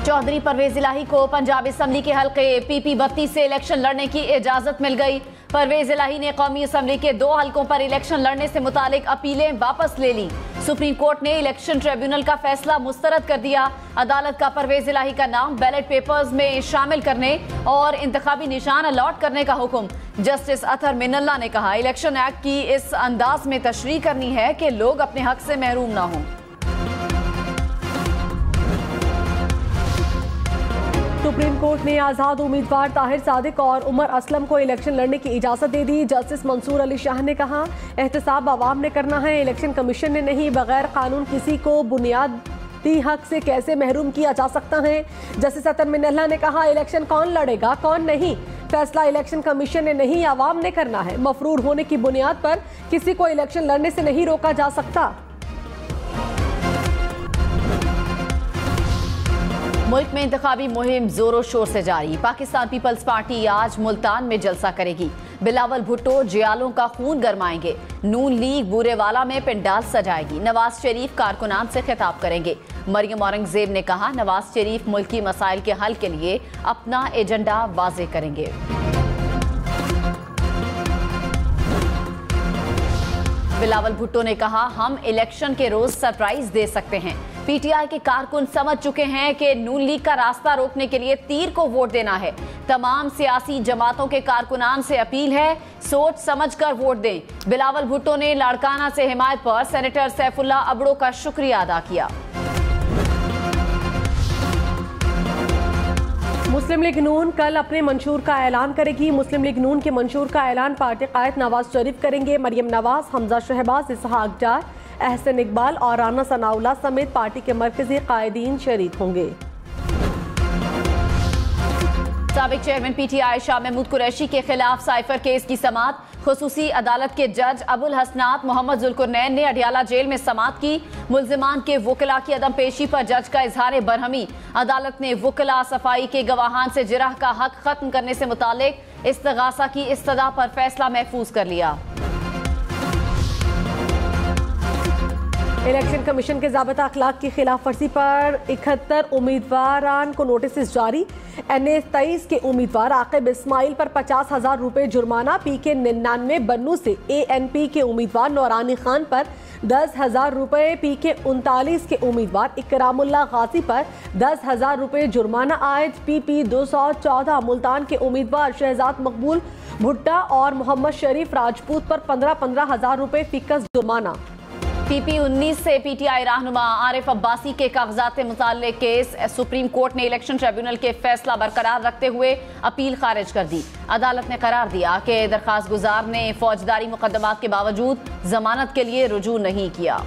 चौधरी परवेज इलाही को पंजाब असम्बली के हल्के PP 32 से इलेक्शन लड़ने की इजाजत मिल गई। परवेज इलाही ने कौमी असम्बली के 2 हल्कों पर इलेक्शन लड़ने से मुतालिक अपीलें वापस ले ली। सुप्रीम कोर्ट ने इलेक्शन ट्रिब्यूनल का फैसला मुस्तरद कर दिया। अदालत का परवेज इलाही का नाम बैलेट पेपर्स में शामिल करने और इंतखाबी निशान अलॉट करने का हुक्म जस्टिस अतहर मिनल्ला ने कहा, इलेक्शन एक्ट की इस अंदाज में तशरीह करनी है कि लोग अपने हक से महरूम ना हों। सुप्रीम कोर्ट ने आज़ाद उम्मीदवार ताहिर सादिक और उमर असलम को इलेक्शन लड़ने की इजाज़त दे दी। जस्टिस मंसूर अली शाह ने कहा, एहतसाब आवाम ने करना है, इलेक्शन कमीशन ने नहीं। बगैर कानून किसी को बुनियादी हक से कैसे महरूम किया जा सकता है। जस्टिस अतहर मिनल्ला ने कहा, इलेक्शन कौन लड़ेगा कौन नहीं, फैसला इलेक्शन कमीशन ने नहीं आवाम ने करना है। मफरूर होने की बुनियाद पर किसी को इलेक्शन लड़ने से नहीं रोका जा सकता। मुल्क में इंतखाबी मुहिम जोरों शोर से जारी। पाकिस्तान पीपल्स पार्टी आज मुल्तान में जलसा करेगी। बिलावल भुट्टो जियालों का खून गरमाएंगे। नून लीग बूरेवाला में पंडाल सजाएगी। नवाज शरीफ कारकुनान से खिताब करेंगे। मरियम औरंगजेब ने कहा, नवाज शरीफ मुल्की मसाइल के हल के लिए अपना एजेंडा वाजे करेंगे। बिलावल भुट्टो ने कहा, हम इलेक्शन के रोज सरप्राइज दे सकते हैं। PTI के कारकुन समझ चुके हैं कि नून लीग का रास्ता रोकने के लिए तीर को वोट देना है। तमाम सियासी जमातों के कारकुनान से अपील है, सोच समझकर वोट दें। बिलावल भुट्टो ने लाड़काना से हिमायत पर सेनेटर सैफुल्ला अबड़ो का शुक्रिया अदा किया। मुस्लिम लीग नून कल अपने मंशूर का ऐलान करेगी। मुस्लिम लीग नून के मंशूर का ऐलान पार्टी कायद नवाज शरीफ करेंगे। मरियम नवाज, हमजा शहबाज, इसहाक डार, एहसन इकबाल और राना सनाउल्लाह समेत पार्टी के मरकजी कायदीन शरीक होंगे। साबिक चेयरमैन PTI शाह महमूद कुरैशी के खिलाफ साइफर केस की समाअत। खुसूसी अदालत के जज अबुल हसनात मोहम्मद जुल्कुरनैन ने अडियाला जेल में समाअत की। मुल्जिमान के वुकला की अदम पेशी पर जज का इजहार बरहमी। अदालत ने वुकला सफाई के गवाहान से जिरह का हक खत्म करने से मुतालिक इस्तगासा की इस्तदा पर फैसला महफूज कर लिया। इलेक्शन कमीशन के ज़ाबिता अखलाक की खिलाफ वर्जी पर 71 उम्मीदवारान को नोटिस जारी। NA 23 के उम्मीदवार आकिब इस्माइल पर 50,000 रुपये जुर्माना। PK 99 बन्नू से ANP के उम्मीदवार नौरानी खान पर 10,000 रुपये। PK 39 के उम्मीदवार इकरामुल्लाह गाजी पर 10,000 रुपये जुर्माना आयद। PP 214 मुल्तान के उम्मीदवार शहजाद मकबूल भुट्टा और मोहम्मद शरीफ राजपूत पर 15,000 रुपये फीकस जुर्माना। PP 19 से PTI रहनुमा आरिफ अब्बासी के कागजात से मुताल्लिक केस सुप्रीम कोर्ट ने इलेक्शन ट्रिब्यूनल के फैसला बरकरार रखते हुए अपील खारिज कर दी। अदालत ने करार दिया कि दरखास्त गुजार ने फौजदारी मुकदमात के बावजूद जमानत के लिए रुजू नहीं किया।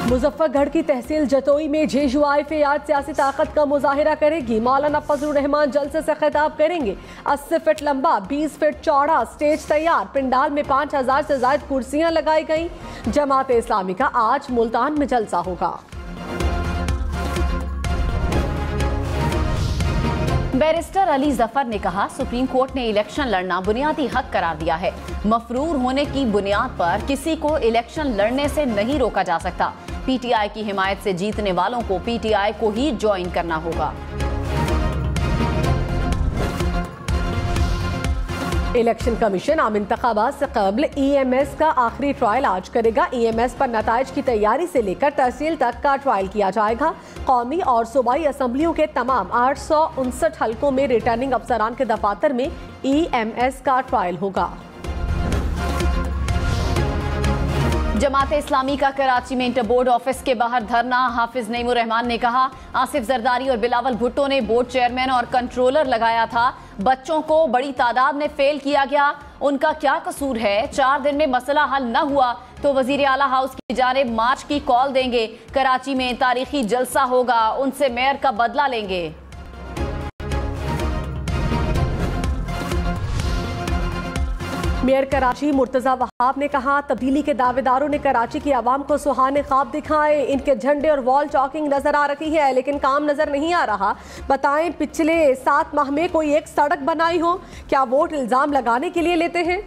मुजफ्फरगढ़ की तहसील जतोई में JUIF आज सियासी ताकत का मुजाहिरा करेगी। मौलाना फजलुर रहमान जलसे से खिताब करेंगे। 80 फीट लंबा 20 फीट चौड़ा स्टेज तैयार। पंडाल में 5,000 से ज्यादा कुर्सियां लगाई गई। जमात इस्लामी का आज मुल्तान में जलसा होगा। बैरिस्टर अली जफर ने कहा, सुप्रीम कोर्ट ने इलेक्शन लड़ना बुनियादी हक करार दिया है। मफरूर होने की बुनियाद पर किसी को इलेक्शन लड़ने से नहीं रोका जा सकता। PTI की हिमायत से जीतने वालों को PTI को ही ज्वाइन करना होगा। इलेक्शन कमीशन आम इंतखाबात से कबल EMS का आखिरी ट्रायल आज करेगा। EMS पर नताइज की तैयारी से लेकर तहसील तक का ट्रायल किया जाएगा। कौमी और सूबाई असम्बलियों के तमाम 859 हल्कों में रिटर्निंग अफसरान के दफातर में EMS का ट्रायल होगा। जमात इस्लामी का कराची में इंटर बोर्ड ऑफिस के बाहर धरना। हाफिज नईमुर रहमान ने कहा, आसिफ जरदारी और बिलावल भुट्टो ने बोर्ड चेयरमैन और कंट्रोलर लगाया था। बच्चों को बड़ी तादाद में फेल किया गया, उनका क्या कसूर है? 4 दिन में मसला हल न हुआ तो वजीर आला हाउस की जानिब मार्च की कॉल देंगे। कराची में तारीखी जलसा होगा, उनसे मेयर का बदला लेंगे। मेयर कराची मुर्तजा वहाब ने कहा, तब्दीली के दावेदारों ने कराची की आवाम को सुहाने ख्वाब दिखाए। इनके झंडे और वॉल चॉकिंग नजर आ रही है लेकिन काम नजर नहीं आ रहा। बताएं, पिछले 7 माह में कोई एक सड़क बनाई हो? क्या वोट इल्जाम लगाने के लिए लेते हैं?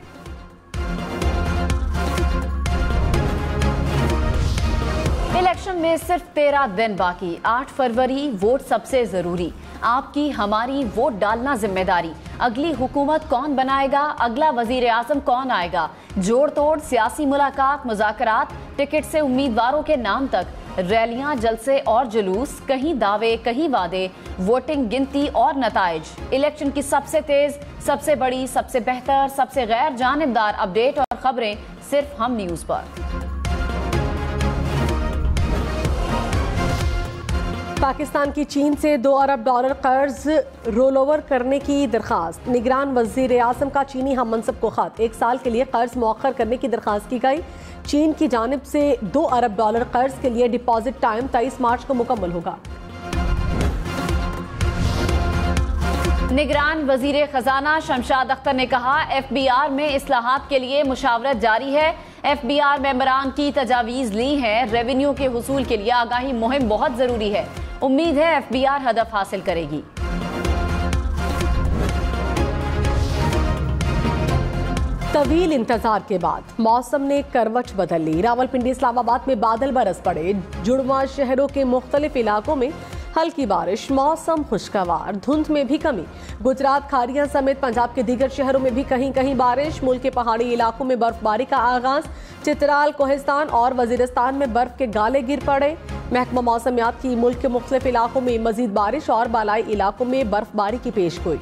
में सिर्फ 13 दिन बाकी, 8 फरवरी, वोट सबसे जरूरी। आपकी हमारी वोट डालना जिम्मेदारी। अगली हुकूमत कौन बनाएगा, अगला वजीर आजम कौन आएगा, जोड़ तोड़ सियासी मुलाकात, मुज़ाकरात, टिकट से उम्मीदवारों के नाम तक, रैलियां, जलसे और जुलूस, कहीं दावे कहीं वादे, वोटिंग, गिनती और नताइज। इलेक्शन की सबसे तेज, सबसे बड़ी, सबसे बेहतर, सबसे गैर जानिबदार अपडेट और खबरें सिर्फ हम न्यूज पर। पाकिस्तान की चीन से $2 अरब कर्ज रोल ओवर करने की दरखास्त। निगरान वजीर आजम का चीनी हम मनसब को खत। 1 साल के लिए कर्ज मौखर करने की दरखास्त की गई। चीन की जानिब से $2 अरब कर्ज के लिए डिपॉजिट टाइम 23 मार्च को मुकम्मल होगा। निगरान वजीर खजाना शमशाद अख्तर ने कहा, FBR में इस्लाहात के लिए मुशावरत जारी है। FBR मेंबरान की तजावीज़ ली है। रेवेन्यू के हुसूल के लिए आगाही मुहिम बहुत जरूरी है। उम्मीद है FBR हदफ हासिल करेगी। तवील इंतजार के बाद मौसम ने करवट बदल ली। रावलपिंडी, इस्लामाबाद में बादल बरस पड़े। जुड़वा शहरों के मुख्तलिफ इलाकों में हल्की बारिश, मौसम खुशगवार, धुंध में भी कमी। गुजरात, खारिया समेत पंजाब के दीगर शहरों में भी कहीं कहीं बारिश। मुल्क के पहाड़ी इलाकों में बर्फबारी का आगाज। चित्राल, कोहिस्तान और वजीरिस्तान में बर्फ के गाले गिर पड़े। महकमा मौसमियात की मुल्क के मुख्तलिफ इलाकों में मजीद बारिश और बालाई इलाकों में बर्फबारी की पेशगोई।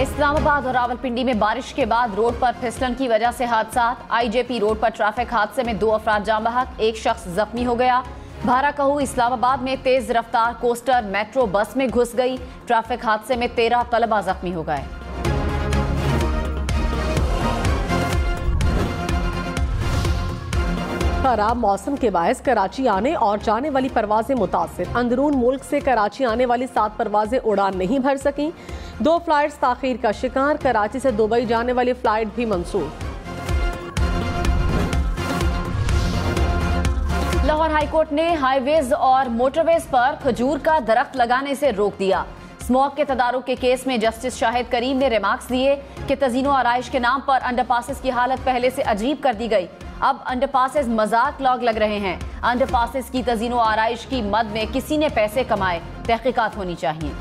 इस्लामाबाद और रावलपिंडी में बारिश के बाद रोड पर फिसलन की वजह से हादसा। IJP रोड पर ट्रैफिक हादसे में 2 अफराद जान बहक, 1 शख्स जख्मी हो गया। भाराकहू, इस्लामाबाद में तेज रफ्तार कोस्टर मेट्रो बस में घुस गई। ट्रैफिक हादसे में 13 तलबा जख्मी हो गए। खराब मौसम के बायस कराची आने और जाने वाली परवाजें मुतासिर। अंदरून मुल्क से कराची आने वाली 7 परवाजें उड़ान नहीं भर सकी। 2 फ्लाइट्स ताखीर का शिकार। कराची से दुबई जाने वाली फ्लाइट भी मंसूर। लाहौर हाईकोर्ट ने हाईवेज और मोटरवेज पर खजूर का दरख्त लगाने से रोक दिया। स्मॉग के तदारुक के केस में जस्टिस शाहिद करीम ने रिमार्क्स दिए कि तज़ीनो आराइश के नाम पर अंडरपासेस की हालत पहले से अजीब कर दी गई। अब अंडरपासेस मजाक लॉग लग रहे हैं। अंडरपासेस की तज़ीनो आराइश की मद में किसी ने पैसे कमाए, तहकीकात होनी चाहिए।